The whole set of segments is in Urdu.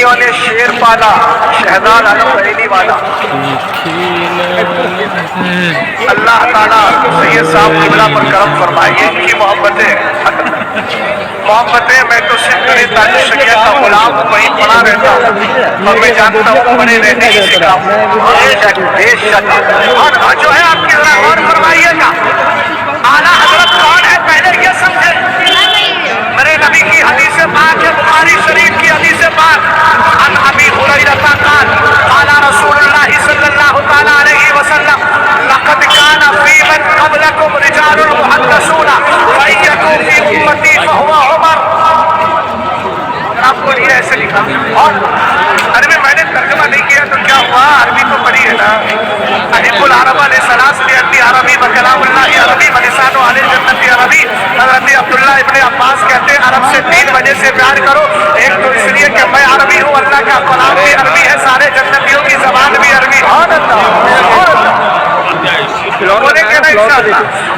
بریلویوں نے شیر پالا شہزاد عالم بریلی والا. اللہ تعالیٰ سید صاحب قبلہ پر کرم فرمائیے. ان کی محبتیں میں تو صرف بڑے تاج شکیہ کا غلام ہوں, وہیں پڑا رہتا ہوں اور میں جانتا ہوں بڑے رہنے ہی سکھا ہوں. بے شک اور جو ہے آپ کی ذرا غور فرمائیے گا, اعلیٰ حضرت کون ہے پہلے یہ سمجھے. میرے نبی کی حدیث پاک ہے, بخاری شریف کی حدیث پاک, عن ابی ہریرہ قال قال رسول اللہ صلی اللہ تعالی علیہ وسلم لقد كان في من قبلكم رجال محدثون فإن يكن في أمتي فهو عمر. آپ کو یہ ایسے لکھا. اور عربی میں نے ترجمہ نہیں کیا تو کیا ہوا, عربی تو پڑھی ہے نا. احب العرب علیہ السلام لأنی عربی وکلام اللہ عربی ولسان اہل الجنت عربی. حضرت عبداللہ ابن عباس کہتے ہیں عرب سے 3 وجہ سے پیار کرو. ایک تو اس لیے کہ میں عربی ہوں, اللہ کا کلام بھی عربی ہے, سارے جنتیوں کی زبان بھی عربی.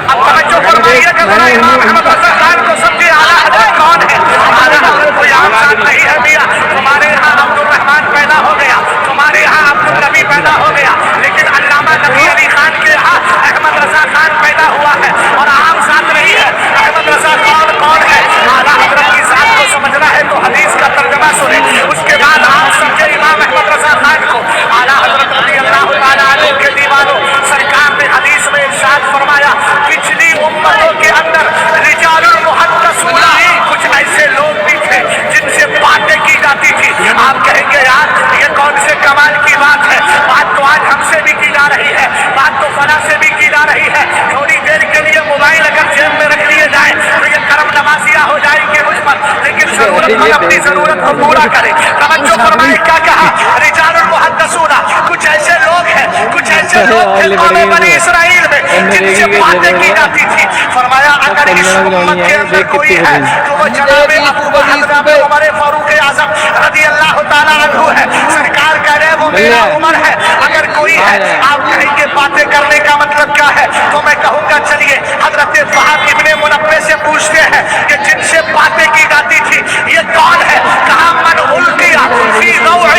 اب توجہ فرمائیے کہ ذرا امام احمد رضا خان کو سمجھے اعلیٰ حضرت کون ہے. اعلیٰ حضرت کوئی عام ذات نہیں ہے میاں. تمہارے یہاں عبد الرحمان پیدا ہو گیا, تمہارے یہاں عبد النبی پیدا ہو گیا, لیکن علامہ نبی علی خان کے یہاں احمد رضا خان پیدا ہوا ہے اور عام ذات نہیں ہے. احمد رضا خان کون ہے. اعلیٰ حضرت کی ذات کو سمجھنا ہے تو حدیث کا ترجمہ سنیں, اس کے بعد آپ سمجھے امام احمد رضا خان کو. اعلیٰ حضرت رضی اللہ تعالیٰ عنہ کے دیوانوں, سرکار نے حدیث میں ارشاد فرمایا پچھلی امتوں کے اندر رجال المحدثون, کچھ ایسے لوگ بھی تھے جن سے باتیں کی جاتی تھی. آپ کہیں گے یار یہ کون سے کمال کی بات ہے, بات تو آج ہم سے بھی کی جا رہی ہے, بات تو فلاں سے بھی کی جا رہی ہے. تھوڑی دیر کے لیے موبائل اگر جیب میں رکھ لیے جائے تو یہ کرم نوازیاں ہو جائیں گے مجھ پر, لیکن ضرورت پر اپنی ضرورت کو پورا کرے. توجہ فرمائے کیا کہا, رجال المحدثون, کچھ ایسے لوگ ہیں, کچھ ایسے لوگ تھے قوم بنی اسرائیل میں جن سے باتیں کی جاتی تھی. فرمایا اگر اس امت کے اندر کوئی ہے تو وہ جناب ابو بکر عمر فاروق اعظم رضی اللہ تعالیٰ عنہ ہے. سرکار کہہ رہے وہ میرا عمر ہے. اگر کوئی ہے, آپ کہیں گے باتیں کرنے کا مطلب کیا ہے, تو میں کہوں گا چلیے حضرت وہب ابن منبہ سے پوچھتے ہیں کہ جن سے باتیں کی جاتی تھی یہ کون ہے. کہا من القی فی روعہ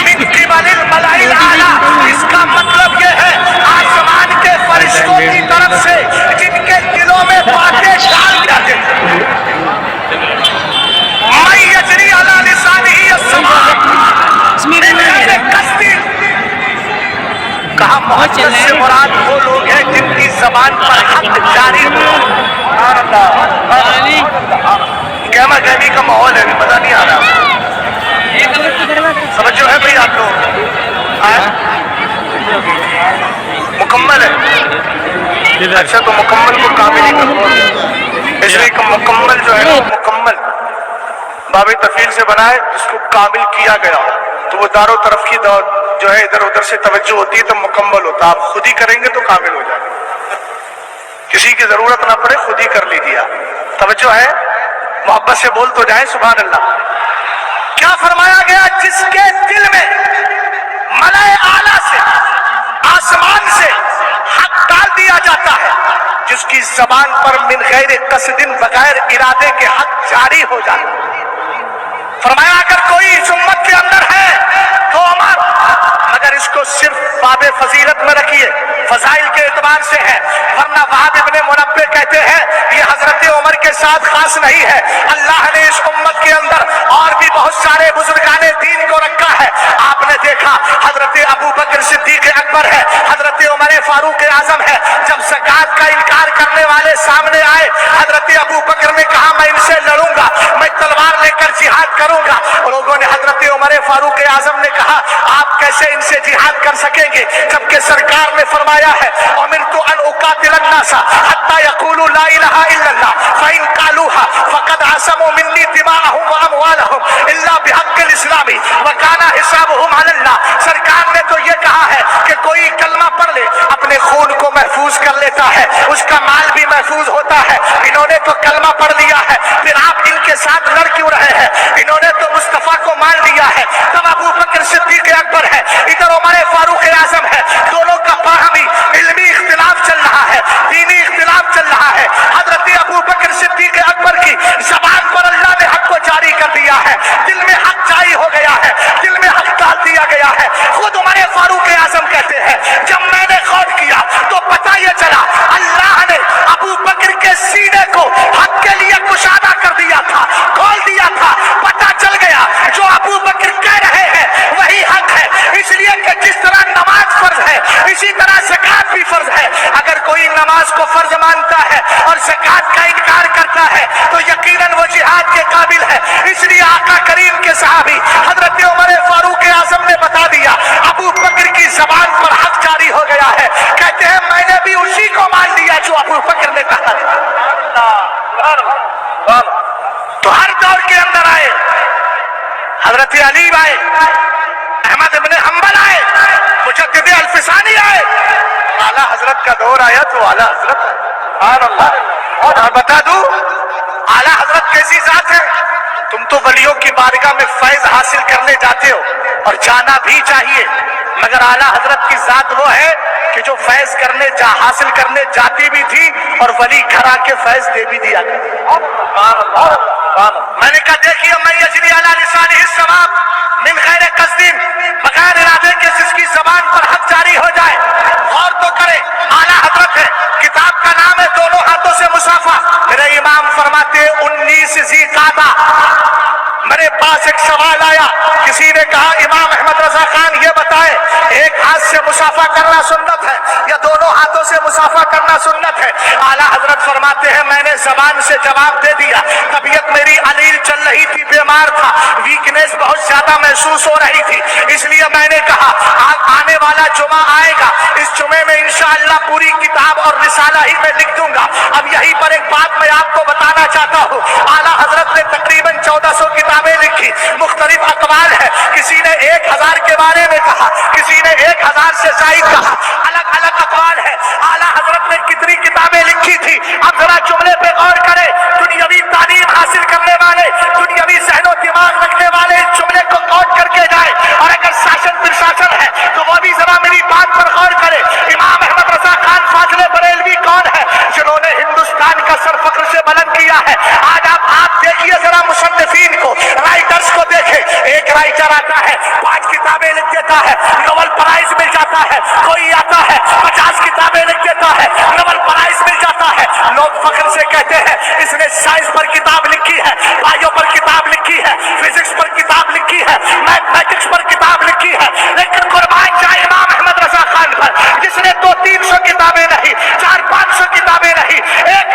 من قبل الملأ الاعلیٰ. اس کا مطلب یہ ہے آسمان کے فرشتوں کی طرف سے جن کے دلوں میں باتیں ڈال جاتے ہیں. من یجری علی لسانہ السماء من غیر قصد. کہا محدث سے مراد وہ لوگ ہیں جن کی زبان پر حق جاری ہو. گہما گہمی کا ماحول ہے, مزہ نہیں آ رہا. سمجھو ہے بھائی آپ لوگ مکمل ہے. اچھا تو مکمل کو کامل ہی کرو, اس لیے کہ مکمل جو ہے مکمل باب تفیل سے بنائے جس کو کامل کیا گیا تو وہ داروں طرف کی جو ہے ادھر ادھر سے توجہ ہوتی ہے تو مکمل ہوتا. آپ خود ہی کریں گے تو کامل ہو جائے گا, کسی کی ضرورت نہ پڑے, خود ہی کر لیجیے. توجہ ہے, محبت سے بول تو جائیں سبحان اللہ. کیا فرمایا گیا, جس کے دل میں ملائے اعلیٰ سے آسمان سے حق ڈال دیا جاتا ہے, جس کی زبان پر من غیر قصد, بغیر ارادے کے حق جاری ہو جاتا ہے. فرمایا اگر کوئی اس امت کے اندر ہے تو عمر, مگر اس کو صرف باب فضیلت میں رکھیے, فضائل کے اعتبار سے ہے, ورنہ وہب ابن منبہ کہتے ہیں یہ حضرت عمر کے ساتھ خاص نہیں ہے. اللہ نے اس امت کے اندر اور بھی بہت سارے بزرگان دین کو رکھا ہے. آپ نے دیکھا حضرت ابو بکر صدیق اکبر ہے, حضرت عمر فاروق اعظم ہے. جب زکات کا انکار کرنے والے سامنے آئے, حضرت ابو بکر نے کہا میں ان سے لڑوں گا, میں تلوار لے کر جہاد کروں گا. لوگوں نے حضرت عمر فاروق اعظم نے کہا آپ کیسے ان سے جہاد کر سکیں گے, جبکہ سرکار نے فرمایا ہے امرت ان اقاتل الناس حتى يقولوا لا الہ الا اللہ فإن قالوها فقد عصموا مني دماءهم واموالهم الا بحق الاسلام وكان حسابهم على اللہ. سرکار نے تو یہ کہا ہے کہ کوئی کلمہ پڑھ لے اپنے خون کو محفوظ کر لیتا ہے, اس کا مال بھی محفوظ ہوتا ہے. انہوں نے تو کلمہ پڑھ لیا ہے, پھر آپ ان کے ساتھ لڑ کیوں رہے ہیں. انہوں نے تو مصطفیٰ کو مان لیا ہے. تب ابو بکر صدیق اکبر ہے, ادھر عمر فاروق اعظم ہے, دونوں کا باہمی علمی اختلاف چل رہا ہے, دینی اختلاف چل رہا ہے. حضرت ابو بکر صدیق اکبر کی زبان پر اللہ نے حق کو جاری کر دیا ہے, دل میں حق جاری ہو گیا ہے. اپنے سینے کو حق کے لیے کشادہ کر دیا تھا، کھول دیا تھا، پتہ چل گیا جو ابو بکر کہہ رہے ہیں وہی حق ہے، اس لیے کہ جس طرح نماز فرض ہے اسی طرح زکوٰۃ بھی فرض ہے۔ اگر کوئی نماز کو فرض مانتا ہے اور زکوٰۃ کا انکار کرتا ہے تو یقیناً وہ جہاد کے قابل ہے۔ اس لیے آقا کریم کے صحابی حضرت عمر فاروق اعظم نے بتا دیا ابو بکر کی زبان پر حق جاری ہو گیا ہے، کہتے ہیں میں نے بھی اسی کو مان لیا جو ابو بکر نے کہا تھا۔ تو ہر دور کے اندر آئے، حضرت علی آئے، احمد ابن حنبل آئے، مجدد الفسانی آئے، اعلیٰ حضرت کا دور آیا تو اعلیٰ حضرت سبحان اللہ۔ اور بتا دوں اعلیٰ حضرت کیسی ذات ہے؟ تم تو ولیوں کی بارگاہ میں فیض حاصل کرنے جاتے ہو اور جانا بھی چاہیے، مگر اعلیٰ حضرت کی ذات وہ ہے کہ جو فیض حاصل کرنے جاتی بھی تھی اور ولی گھر آ کے فیض دے بھی دیا کرتی۔ میں نے کہا دیکھیے میں یجری علی لسانہ الصواب من غیر قصد، بغیر ارادے کے جس کی زبان پر حق جاری ہو جائے غور تو کرے، اعلیٰ حضرت ہے، کتاب کا نام ہے دونوں ہاتھوں سے مصافحہ۔ میرے امام فرماتے 19 ذی قعدہ میرے پاس ایک سوال آیا، کسی نے کہا امام احمد رضا خان یہ بتائے ایک ہاتھ سے مصافحہ کرنا سنت ہے یا دونوں ہاتھوں سے مصافحہ کرنا سنت ہے؟ اعلیٰ حضرت فرماتے ہیں میں نے زبان سے جواب دے دیا، طبیعت میری علیل چل رہی تھی، بیمار تھا، ویکنیس بہت زیادہ محسوس ہو رہی تھی، اس لیے میں نے کہا آنے والا جمعہ آئے گا، اس جمعے میں انشاءاللہ پوری کتاب اور رسالہ ہی میں لکھ دوں گا۔ اب یہیں پر ایک بات میں آپ کو بتانا چاہتا ہوں، اعلیٰ حضرت نے تقریباً 1400 کتابیں لکھی، مختلف اقوال ہے، کسی نے 1000 کے بارے میں کہا، کسی نے 1000 سے زائد کہا، الگ الگ اقوال ہے۔ اعلیٰ حضرت نے کتنی کتابیں لکھی تھی؟ اب ذرا جملے پہ غور کرے، دنیاوی تعلیم حاصل کرنے والے، دنیاوی ذہن و دماغ رکھنے والے اس جملے کو نوٹ کر کے جائے، اور اگر شاشن پرشاسن ہے تو وہ بھی ذرا میری بات پر غور کرے۔ امام احمد رضا خان فاضل بریلوی کون ہے جنہوں نے ہندوستان کا سر فخر سے بلند کیا ہے؟ آج آپ دیکھیے ذرا مصنفین کو، رائٹرز کو دیکھیں، ایک رائٹر آتا ہے 5 کتابیں لکھ دیتا ہے، نوبل پرائز مل جاتا ہے، کوئی آتا ہے 50 کتابیں لکھ دیتا ہے، نوبل پرائز مل جاتا ہے، لوگ فخر سے کہتے ہیں اس نے سائنس پر کتاب لکھی ہے، بایو پر کتاب لکھی ہے، فزکس پر کتاب لکھی ہے، میتھمیٹکس پر کتاب لکھی ہے، لیکن قربان جائے امام احمد رضا خان پر جس نے 200-300 کتابیں نہیں، 400-500 کتابیں نہیں، 1000